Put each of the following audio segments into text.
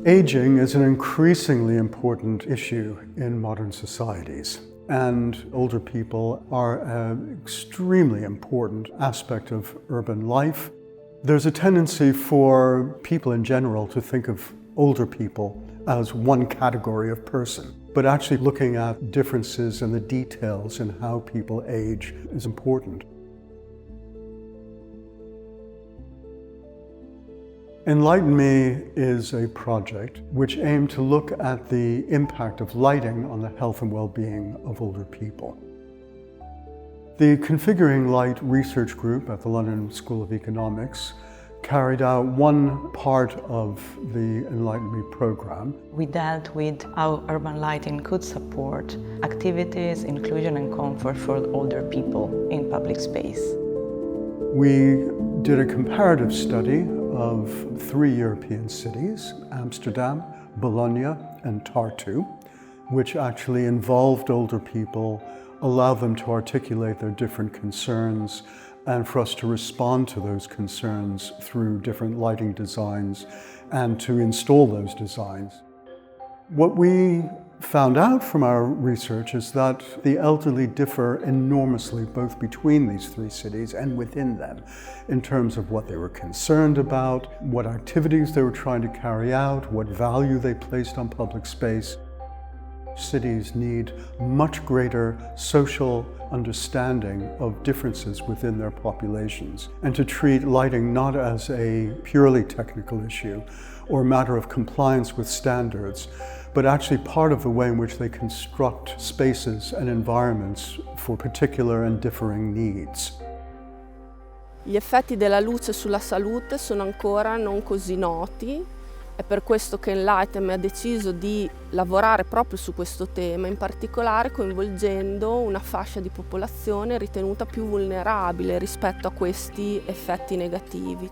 Aging is an increasingly important issue in modern societies, and older people are an extremely important aspect of urban life. There's a tendency for people in general to think of older people as one category of person, but actually looking at differences and the details in how people age is important. ENLIGHTENme is a project which aimed to look at the impact of lighting on the health and well-being of older people. The Configuring Light research group at the London School of Economics carried out one part of the ENLIGHTENme program. We dealt with how urban lighting could support activities, inclusion and comfort for older people in public space. We did a comparative study of 3 European cities, Amsterdam, Bologna and Tartu, which actually involved older people, allowed them to articulate their different concerns, and for us to respond to those concerns through different lighting designs and to install those designs. What we found out from our research is that the elderly differ enormously both between these 3 cities and within them in terms of what they were concerned about, what activities they were trying to carry out, what value they placed on public space. Cities need much greater social understanding of differences within their populations, and to treat lighting not as a purely technical issue or a matter of compliance with standards, but actually part of the way in which they construct spaces and environments for particular and differing needs. Gli effetti della luce sulla salute sono ancora non così noti. È per questo che ENLIGHTENme ha deciso di lavorare proprio su questo tema, in particolare coinvolgendo una fascia di popolazione ritenuta più vulnerabile rispetto a questi effetti negativi,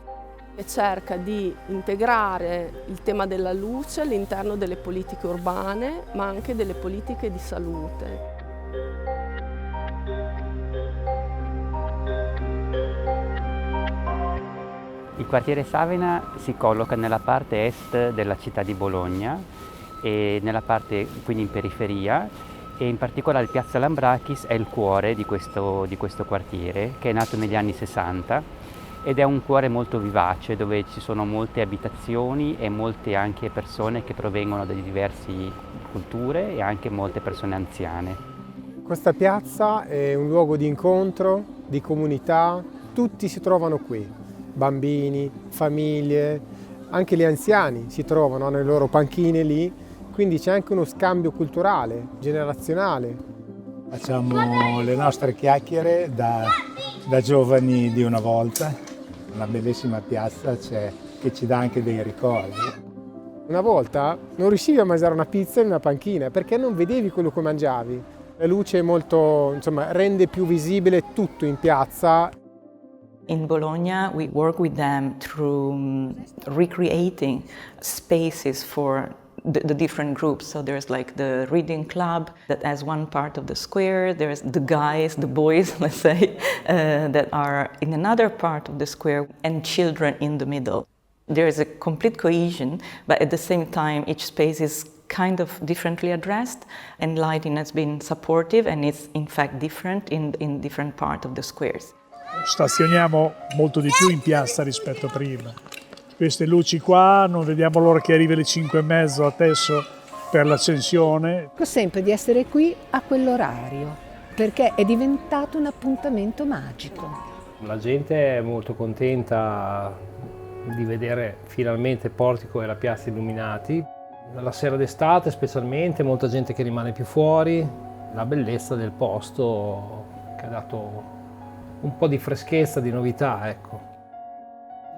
e cerca di integrare il tema della luce all'interno delle politiche urbane, ma anche delle politiche di salute. Il quartiere Savena si colloca nella parte est della città di Bologna, e nella parte quindi in periferia, e in particolare Piazza Lambrakis è il cuore di questo quartiere, che è nato negli anni 60 ed è un cuore molto vivace dove ci sono molte abitazioni e molte anche persone che provengono da diverse culture e anche molte persone anziane. Questa piazza è un luogo di incontro, di comunità, tutti si trovano qui. Bambini, famiglie, anche gli anziani si trovano, hanno le loro panchine lì, quindi c'è anche uno scambio culturale, generazionale. Facciamo le nostre chiacchiere da giovani di una volta, una bellissima piazza che ci dà anche dei ricordi. Una volta non riuscivi a mangiare una pizza in una panchina perché non vedevi quello che mangiavi. La luce è molto, rende più visibile tutto in piazza. In Bologna, we work with them through recreating spaces for the different groups. So there's like the reading club that has one part of the square. There's the guys, the boys, let's say, that are in another part of the square, and children in the middle. There is a complete cohesion, but at the same time, each space is kind of differently addressed, and lighting has been supportive, and it's in fact different in different parts of the squares. Stazioniamo molto di più in piazza rispetto a prima. Queste luci qua, non vediamo l'ora che arrivi alle 5:30 adesso per l'accensione. Dico sempre di essere qui a quell'orario, perché è diventato un appuntamento magico. La gente è molto contenta di vedere finalmente il portico e la piazza illuminati. La sera d'estate specialmente, molta gente che rimane più fuori. La bellezza del posto che ha dato un po' di freschezza, di novità, ecco.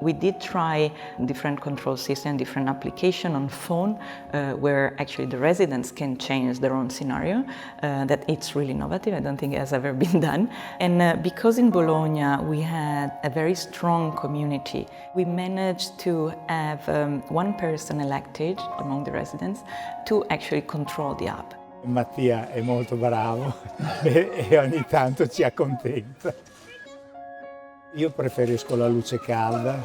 We did try different control system, different application on phone, where actually the residents can change their own scenario. That it's really innovative. I don't think it has ever been done. And because in Bologna we had a very strong community, we managed to have one person elected among the residents to actually control the app. Mattia è molto bravo e ogni tanto ci accontenta. Io preferisco la luce calda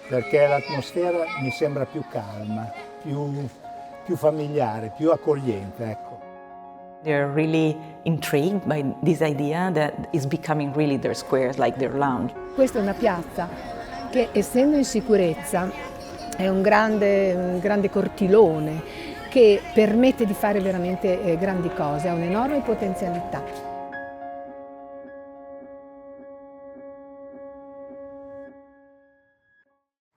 perché l'atmosfera mi sembra più calma, più familiare, più accogliente, ecco. They're really intrigued by this idea that is becoming really their squares, like their lounge. Questa è una piazza che, essendo in sicurezza, è un grande cortilone che permette di fare veramente grandi cose, ha un'enorme potenzialità.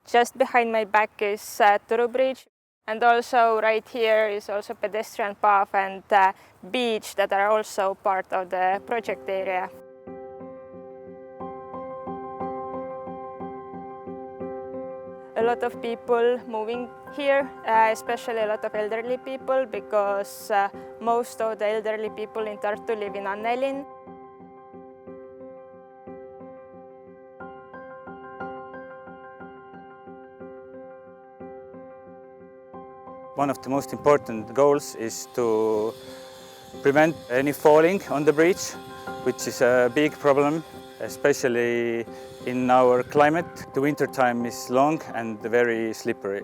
Just behind my back is Turu Bridge, and also right here is also pedestrian path and beach that are also part of the project area. A lot of people moving here, especially a lot of elderly people, because most of the elderly people in Tartu live in ENLIGHTEne. One of the most important goals is to prevent any falling on the bridge, which is a big problem, especially in our climate. The winter time is long and very slippery.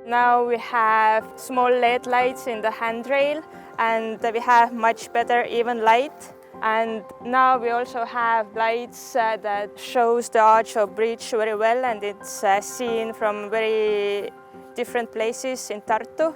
Now we have small LED lights in the handrail, and we have much better even light. And now we also have lights that shows the arch of bridge very well, and it's seen from very different places in Tartu.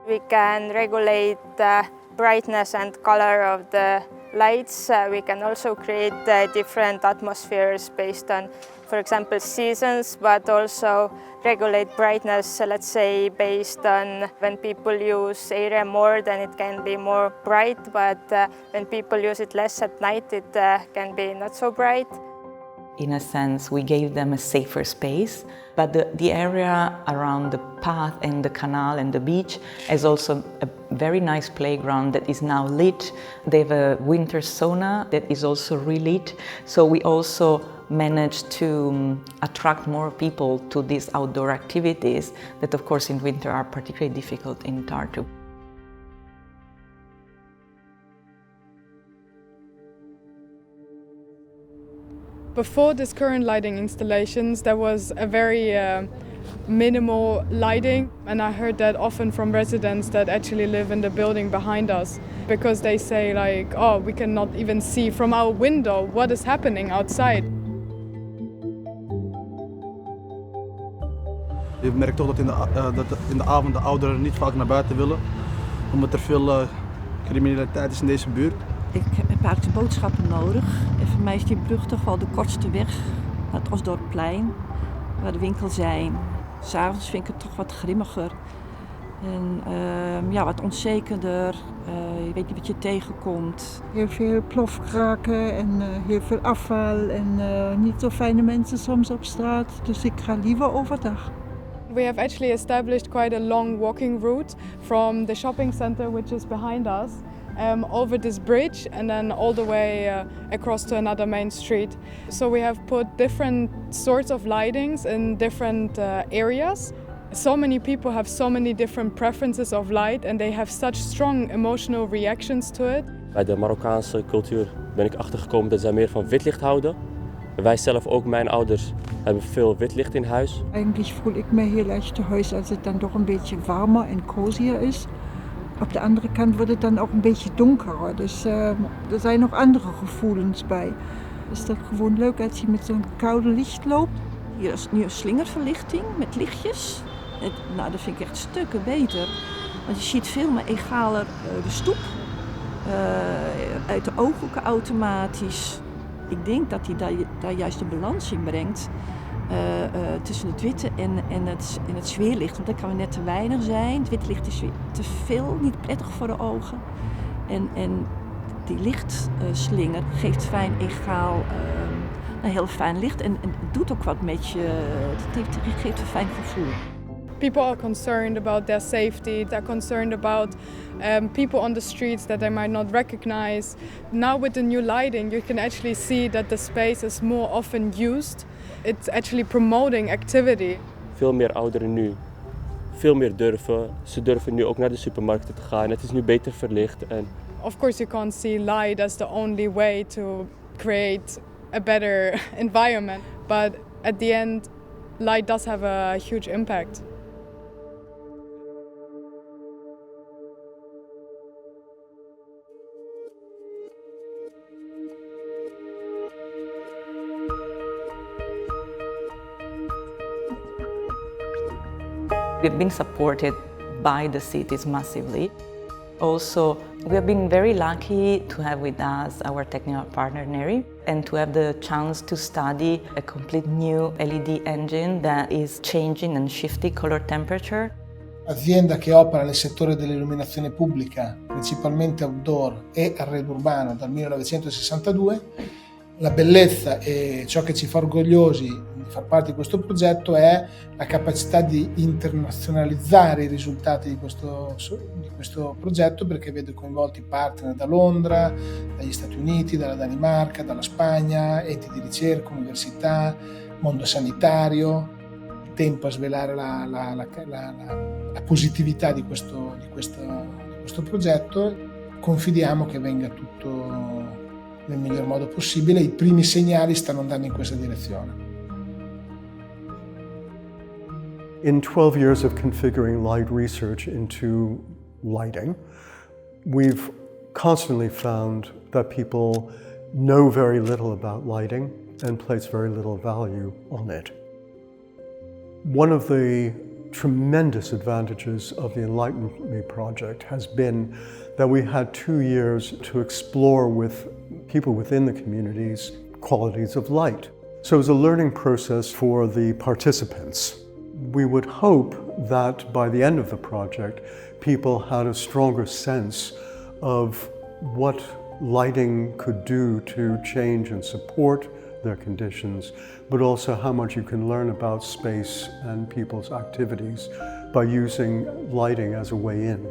We can regulate the brightness and color of the lights. We can also create different atmospheres based on, for example, seasons, but also regulate brightness, let's say, based on when people use area more, then it can be more bright, but when people use it less at night, it can be not so bright. In a sense, we gave them a safer space, but the area around the path and the canal and the beach is also a very nice playground that is now lit. They have a winter sauna that is also relit, so we also managed to attract more people to these outdoor activities that, of course, in winter are particularly difficult in Tartu. Before this current lighting installations, there was a very minimal lighting, and I heard that often from residents that actually live in the building behind us, because they say like, oh, we cannot even see from our window what is happening outside. Je merkt toch dat in de avond de ouderen niet vaak naar buiten willen, omdat er veel criminaliteit is in deze buurt. Ik heb eigenlijk boodschappen nodig. En voor mij is die brug toch wel de kortste weg naar het Osdorpplein, waar de winkels zijn. 'S Avonds vind ik het toch wat grimmiger en wat onzekerder. Je weet niet wat je tegenkomt. Heel veel plofkraken en heel veel afval en niet zo fijne mensen soms op straat. Dus ik ga liever overdag. We have actually established quite a long walking route from the shopping center, which is behind us, over this bridge and then all the way across to another main street. So we have put different sorts of lightings in different areas. So many people have so many different preferences of light and they have such strong emotional reactions to it. Bij de Marokkaanse cultuur ben ik achtergekomen dat zij meer van wit licht houden. Wij zelf ook, mijn ouders, hebben veel wit licht in huis. Eigentlich voel ik me heel erg te huis als het dan toch een beetje warmer en cozier is. Op de andere kant wordt het dan ook een beetje donkerer, dus er zijn nog andere gevoelens bij. Is dat gewoon leuk als je met zo'n koude licht loopt? Hier is nu een slingerverlichting met lichtjes. Dat vind ik echt stukken beter, want je ziet veel meer egaler de stoep. Uit de ooghoeken automatisch. Ik denk dat hij daar juist de balans in brengt tussen het witte en het zweerlicht. Want dat kan net te weinig zijn. Het witte licht is weer te veel, niet prettig voor de ogen. En die lichtslinger geeft fijn egaal, een heel fijn licht. En het doet ook wat met je, het geeft een fijn gevoel. People are concerned about their safety, they're concerned about people on the streets that they might not recognize. Now with the new lighting you can actually see that the space is more often used. It's actually promoting activity. Veel meer ouderen nu, veel meer durven. Ze durven nu ook naar de supermarkten te gaan. Het is nu beter verlicht. Of course you can't see light as the only way to create a better environment. But at the end light does have a huge impact. We've been supported by the cities massively. Also, we have been very lucky to have with us our technical partner NERI and to have the chance to study a complete new LED engine that is changing and shifting color temperature. Azienda che opera nel settore dell'illuminazione pubblica, principalmente outdoor e arredo urbano dal 1962. La bellezza e ciò che ci fa orgogliosi di far parte di questo progetto è la capacità di internazionalizzare i risultati di questo progetto, perché vede coinvolti partner da Londra, dagli Stati Uniti, dalla Danimarca, dalla Spagna, enti di ricerca, università, mondo sanitario. Tempo a svelare la positività di questo progetto. Confidiamo che venga tutto nel miglior modo possibile. I primi segnali stanno andando in questa direzione. In 12 years of configuring light research into lighting, we've constantly found that people know very little about lighting and place very little value on it. One of the tremendous advantages of the ENLIGHTENme project has been that we had 2 years to explore with people within the communities qualities of light. So it was a learning process for the participants. We would hope that by the end of the project, people had a stronger sense of what lighting could do to change and support their conditions, but also how much you can learn about space and people's activities by using lighting as a way in.